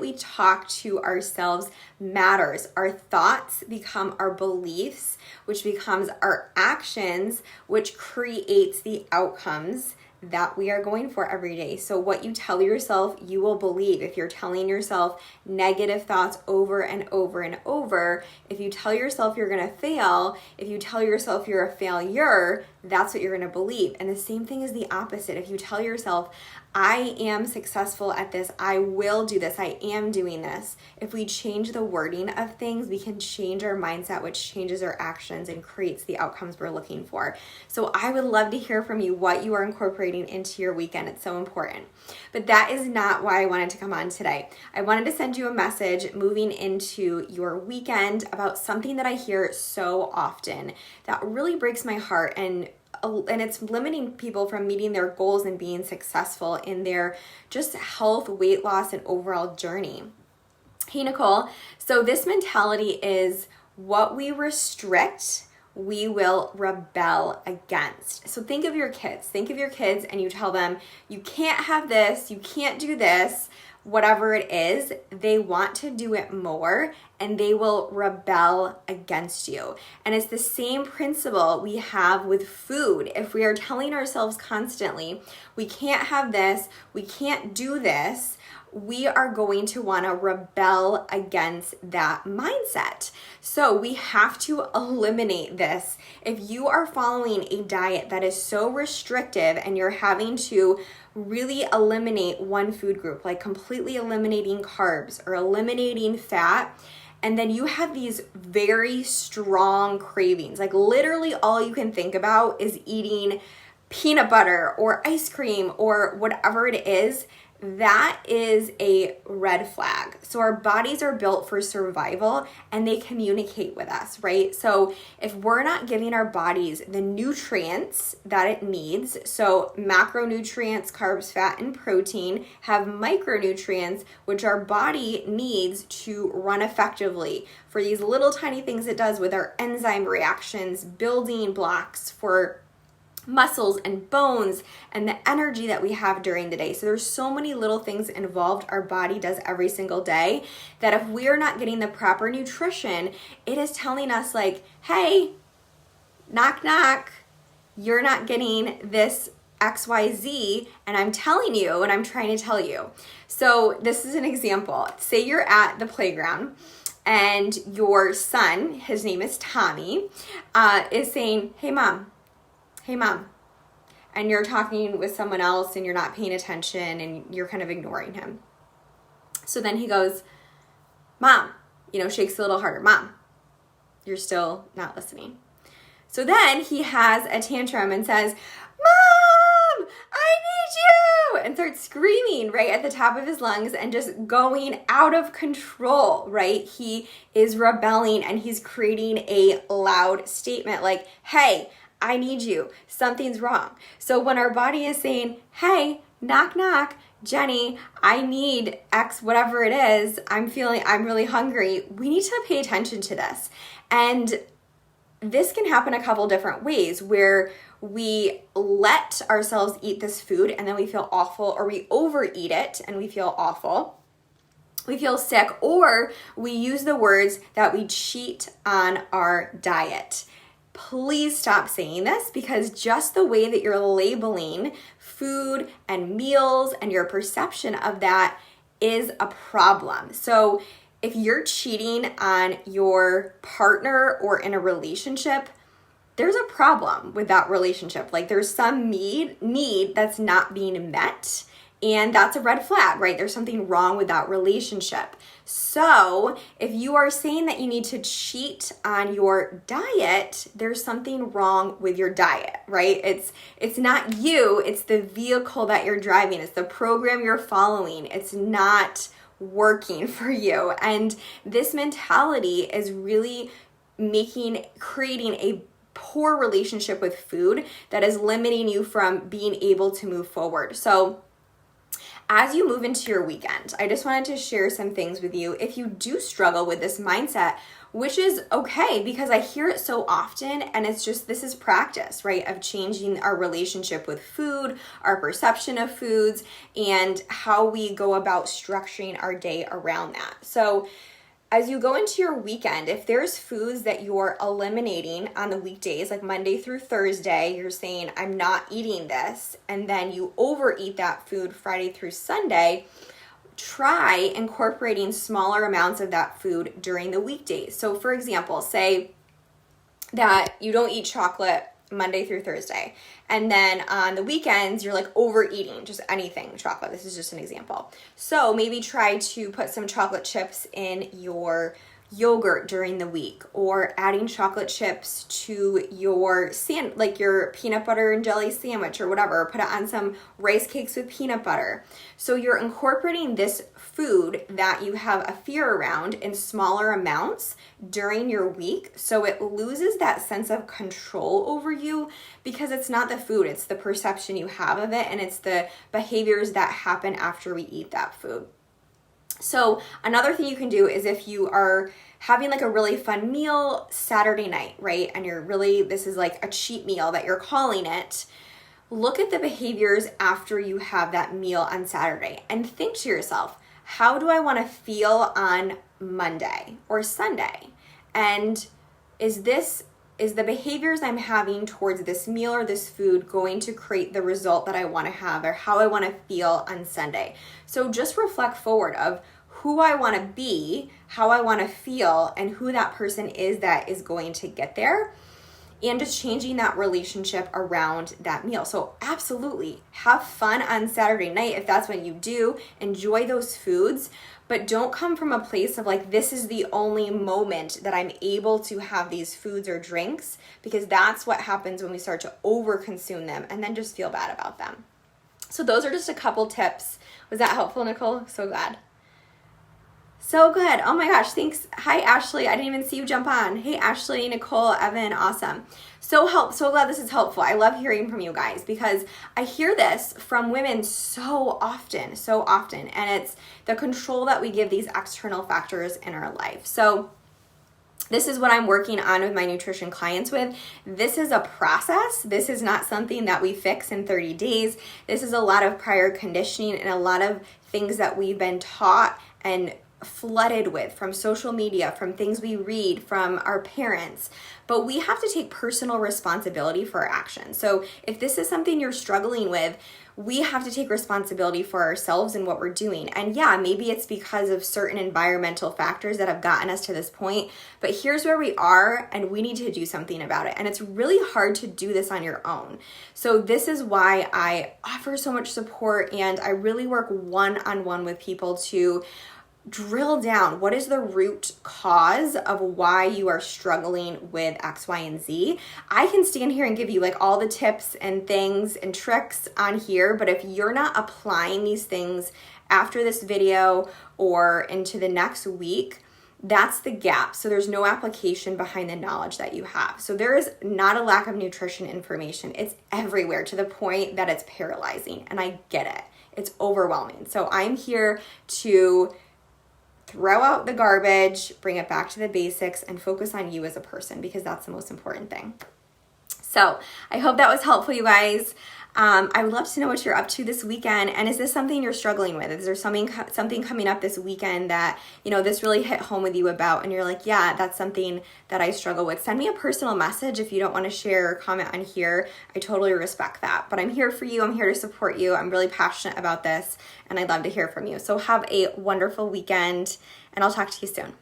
We talk to ourselves matters. Our thoughts become our beliefs, which becomes our actions, which creates the outcomes that we are going for every day. So what you tell yourself, you will believe. If you're telling yourself negative thoughts over and over and over, if you tell yourself you're going to fail, if you tell yourself you're a failure, that's what you're going to believe. And the same thing is the opposite. If you tell yourself, I am successful at this, I will do this, I am doing this. If we change the wording of things, we can change our mindset, which changes our actions and creates the outcomes we're looking for. So I would love to hear from you what you are incorporating into your weekend. It's so important. But that is not why I wanted to come on today. I wanted to send you a message moving into your weekend about something that I hear so often that really breaks my heart, and it's limiting people from meeting their goals and being successful in their just health, weight loss, and overall journey. Hey, Nicole. So this mentality is what we restrict, we will rebel against. So think of your kids. And you tell them, you can't have this, you can't do this, whatever it is. They want to do it more, and they will rebel against you. And it's the same principle we have with food. If we are telling ourselves constantly, we can't have this, we can't do this, we are going to want to rebel against that mindset. So we have to eliminate this. If you are following a diet that is so restrictive and you're having to really eliminate one food group, like completely eliminating carbs or eliminating fat, and then you have these very strong cravings, like literally all you can think about is eating peanut butter or ice cream or whatever it is, that is a red flag. So our bodies are built for survival and they communicate with us, right? So if we're not giving our bodies the nutrients that it needs, so macronutrients, carbs, fat, and protein have micronutrients, which our body needs to run effectively for these little tiny things it does with our enzyme reactions, building blocks for muscles and bones and the energy that we have during the day. So there's so many little things involved our body does every single day that if we are not getting the proper nutrition, it is telling us like, hey, knock, knock, you're not getting this XYZ, and I'm telling you, and I'm trying to tell you. So this is an example. Say you're at the playground and your son, his name is Tommy, is saying, hey mom, and you're talking with someone else and you're not paying attention and you're kind of ignoring him. So then he goes, Mom, shakes a little harder. Mom, you're still not listening. So then he has a tantrum and says, Mom, I need you, and starts screaming right at the top of his lungs and just going out of control, right? He is rebelling and he's creating a loud statement like, hey, I need you. Something's wrong. So when our body is saying, hey, knock, knock, Jenny, I need X, whatever it is, I'm really hungry, we need to pay attention to this. And this can happen a couple different ways where we let ourselves eat this food and then we feel awful, or we overeat it and we feel awful. We feel sick, or we use the words that we cheat on our diet. Please stop saying this, because just the way that you're labeling food and meals and your perception of that is a problem. So if you're cheating on your partner or in a relationship, there's a problem with that relationship. Like there's some need that's not being met, and that's a red flag, right? There's something wrong with that relationship. So if you are saying that you need to cheat on your diet, there's something wrong with your diet, right? It's not you, it's the vehicle that you're driving. It's the program you're following. It's not working for you. And this mentality is really creating a poor relationship with food that is limiting you from being able to move forward. So as you move into your weekend, I just wanted to share some things with you. If you do struggle with this mindset, which is okay, because I hear it so often, and it's just, this is practice, right? Of changing our relationship with food, our perception of foods, and how we go about structuring our day around that. So as you go into your weekend, if there's foods that you're eliminating on the weekdays, like Monday through Thursday, you're saying, I'm not eating this, and then you overeat that food Friday through Sunday, try incorporating smaller amounts of that food during the weekdays. So for example, say that you don't eat chocolate Monday through Thursday, and then on the weekends you're like overeating just anything chocolate. This is just an example. So maybe try to put some chocolate chips in your yogurt during the week, or adding chocolate chips to your your peanut butter and jelly sandwich or whatever. Put it on some rice cakes with peanut butter. So you're incorporating this food that you have a fear around in smaller amounts during your week, so it loses that sense of control over you, because it's not the food, it's the perception you have of it, and it's the behaviors that happen after we eat that food. So another thing you can do is, if you are having like a really fun meal Saturday night, right? And this is like a cheat meal that you're calling it. Look at the behaviors after you have that meal on Saturday and think to yourself, how do I want to feel on Monday or Sunday? And is the behaviors I'm having towards this meal or this food going to create the result that I want to have, or how I want to feel on Sunday? So just reflect forward of who I want to be, how I want to feel, and who that person is that is going to get there, and just changing that relationship around that meal. So absolutely have fun on Saturday night if that's what you do. Enjoy those foods, but don't come from a place of like, this is the only moment that I'm able to have these foods or drinks, because that's what happens when we start to overconsume them and then just feel bad about them. So those are just a couple tips. Was that helpful, Nicole? So glad. So good. Oh my gosh, thanks. Hi, Ashley. I didn't even see you jump on. Hey, Ashley, Nicole, Evan, awesome. So glad this is helpful. I love hearing from you guys, because I hear this from women so often, and it's the control that we give these external factors in our life. So this is what I'm working on with my nutrition clients with. This is a process. This is not something that we fix in 30 days. This is a lot of prior conditioning and a lot of things that we've been taught and flooded with from social media, from things we read, from our parents. But we have to take personal responsibility for our actions. So if this is something you're struggling with, we have to take responsibility for ourselves and what we're doing. And yeah, maybe it's because of certain environmental factors that have gotten us to this point, but here's where we are and we need to do something about it. And it's really hard to do this on your own. So this is why I offer so much support, and I really work one-on-one with people to drill down what is the root cause of why you are struggling with X, Y, and Z. I can stand here and give you like all the tips and things and tricks on here, but if you're not applying these things after this video or into the next week, that's the gap. So there's no application behind the knowledge that you have. So there is not a lack of nutrition information. It's everywhere to the point that it's paralyzing, and I get it. It's overwhelming. So I'm here to throw out the garbage, bring it back to the basics, and focus on you as a person, because that's the most important thing. So I hope that was helpful, you guys. I would love to know what you're up to this weekend, and is this something you're struggling with? Is there something coming up this weekend that, this really hit home with you about, and you're like, yeah, that's something that I struggle with? Send me a personal message if you don't want to share or comment on here. I totally respect that, but I'm here for you. I'm here to support you. I'm really passionate about this, and I'd love to hear from you. So have a wonderful weekend, and I'll talk to you soon.